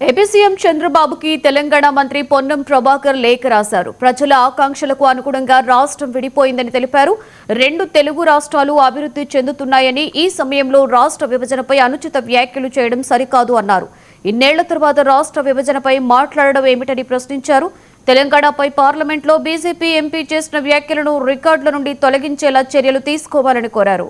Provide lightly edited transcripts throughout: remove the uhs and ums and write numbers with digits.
AP CM చంద్రబాబుకి తెలంగాణ మంత్రి పొన్నం ప్రభాకర్ లేఖ రాశారు. ప్రజల ఆకాంక్షలకు అనుగుణంగా రాష్ట్రం విడిపోయిందని తెలిపారు. రెండు తెలుగు రాష్ట్రాలు అభివృద్ధి చెందుతున్నాయని, ఈ సమయంలో రాష్ట్ర విభజనపై అనుచిత వ్యాఖ్యలు చేయడం సరికాదు అన్నారు. ఇన్నేళ్ల తర్వాత రాష్ట్ర విభజనపై మాట్లాడడం ఏమిటని ప్రశ్నించారు. తెలంగాణపై పార్లమెంట్లో బీజేపీ ఎంపీ చేసిన వ్యాఖ్యలను రికార్డుల నుండి తొలగించేలా చర్యలు తీసుకోవాలని కోరారు.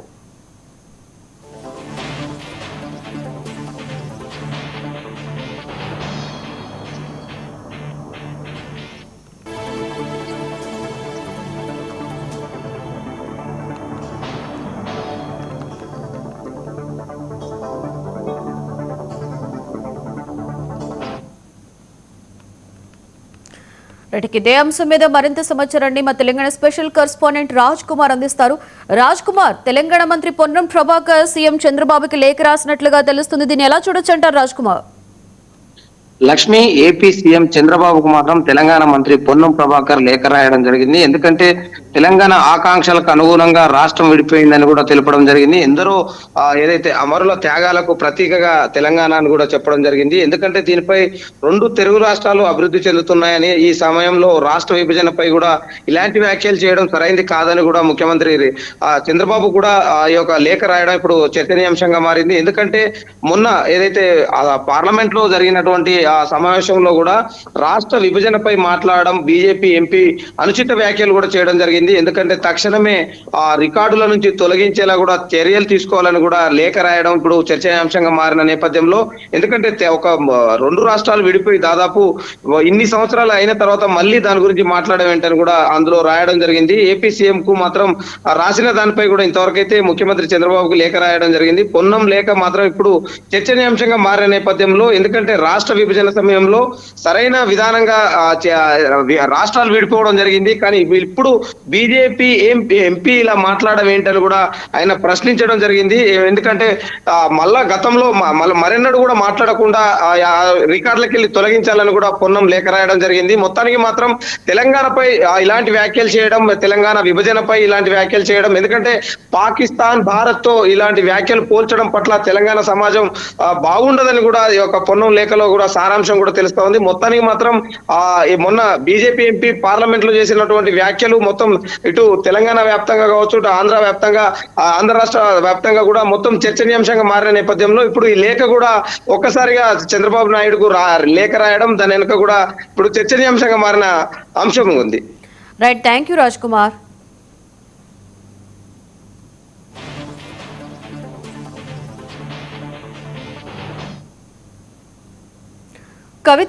ఇదే అంశం మీద మరింత సమాచారాన్ని మా తెలంగాణ స్పెషల్ కరెస్పాండెంట్ రాజ్ కుమార్ అందిస్తారు. రాజ్ కుమార్, తెలంగాణ మంత్రి పొన్నం ప్రభాకర్ సీఎం చంద్రబాబుకి లేఖ రాసినట్లుగా తెలుస్తుంది. దీన్ని ఎలా చూడొచ్చు అంటారు రాజ్ కుమార్? లక్ష్మి, ఏపీ సీఎం చంద్రబాబుకు మాత్రం తెలంగాణ మంత్రి పొన్నం ప్రభాకర్ లేఖ రాయడం జరిగింది. ఎందుకంటే తెలంగాణ ఆకాంక్షలకు అనుగుణంగా రాష్ట్రం విడిపోయిందని కూడా తెలపడం జరిగింది. ఎందరో ఏదైతే అమరుల త్యాగాలకు ప్రతీకగా తెలంగాణను కూడా చెప్పడం జరిగింది. ఎందుకంటే దీనిపై రెండు తెలుగు రాష్ట్రాలు అభివృద్ధి చెందుతున్నాయని, ఈ సమయంలో రాష్ట్ర విభజనపై కూడా ఇలాంటి వ్యాఖ్యలు చేయడం సరైంది కాదని కూడా ముఖ్యమంత్రి చంద్రబాబు కూడా ఈ యొక్క లేఖ రాయడం ఇప్పుడు చర్చనీయాంశంగా మారింది. ఎందుకంటే మొన్న ఏదైతే పార్లమెంట్ లో జరిగినటువంటి ఆ సమావేశంలో కూడా రాష్ట్ర విభజనపై మాట్లాడడం, బీజేపీ ఎంపీ అనుచిత వ్యాఖ్యలు కూడా చేయడం జరిగింది. ఎందుకంటే తక్షణమే ఆ రికార్డుల నుంచి తొలగించేలా కూడా చర్యలు తీసుకోవాలని కూడా లేఖ రాయడం ఇప్పుడు చర్చనీయాంశంగా మారిన నేపథ్యంలో, ఎందుకంటే ఒక రెండు రాష్ట్రాలు విడిపోయి దాదాపు ఇన్ని సంవత్సరాలు అయిన తర్వాత మళ్ళీ దాని గురించి మాట్లాడడం ఏంటని కూడా అందులో రాయడం జరిగింది. ఏపీ సీఎం కు మాత్రం రాసిన దానిపై కూడా ఇంతవరకు అయితే ముఖ్యమంత్రి చంద్రబాబుకు లేఖ రాయడం జరిగింది. పొన్నం లేఖ మాత్రం ఇప్పుడు చర్చనీయాంశంగా మారిన నేపథ్యంలో, ఎందుకంటే రాష్ట్ర విభజన సమయంలో సరైన విధానంగా రాష్ట్రాలు విడిపోవడం జరిగింది. కానీ ఇప్పుడు బీజేపీ ఎంపీ ఇలా మాట్లాడడం ఏంటని కూడా ఆయన ప్రశ్నించడం జరిగింది. ఎందుకంటే మళ్ళా గతంలో మరెన్నడూ కూడా మాట్లాడకుండా రికార్డులకి వెళ్ళి తొలగించాలని కూడా పొన్నం లేఖ రాయడం జరిగింది. మొత్తానికి మాత్రం తెలంగాణపై ఇలాంటి వ్యాఖ్యలు చేయడం, తెలంగాణ విభజనపై ఇలాంటి వ్యాఖ్యలు చేయడం, ఎందుకంటే పాకిస్తాన్ భారత్ తో ఇలాంటి వ్యాఖ్యలు పోల్చడం పట్ల తెలంగాణ సమాజం బాగుండదని కూడా ఈ యొక్క పొన్నం లేఖలో కూడా సారాంశం కూడా తెలుస్తా ఉంది. మొత్తానికి మాత్రం మొన్న బీజేపీ ఎంపీ పార్లమెంట్ లో చేసినటువంటి వ్యాఖ్యలు మొత్తం ఇటు తెలంగాణ వ్యాప్తంగా కావచ్చు, ఇటు ఆంధ్ర వ్యాప్తంగా, ఆంధ్ర రాష్ట్ర వ్యాప్తంగా కూడా మొత్తం చర్చనీయాంశంగా మారిన నేపథ్యంలో ఇప్పుడు ఈ లేఖ కూడా ఒక్కసారిగా చంద్రబాబు నాయుడుకు లేఖ రాయడం, దాని వెనుక కూడా ఇప్పుడు చర్చనీయాంశంగా మారిన అంశం ఉంది. Right, thank you Raj Kumar. Kavitha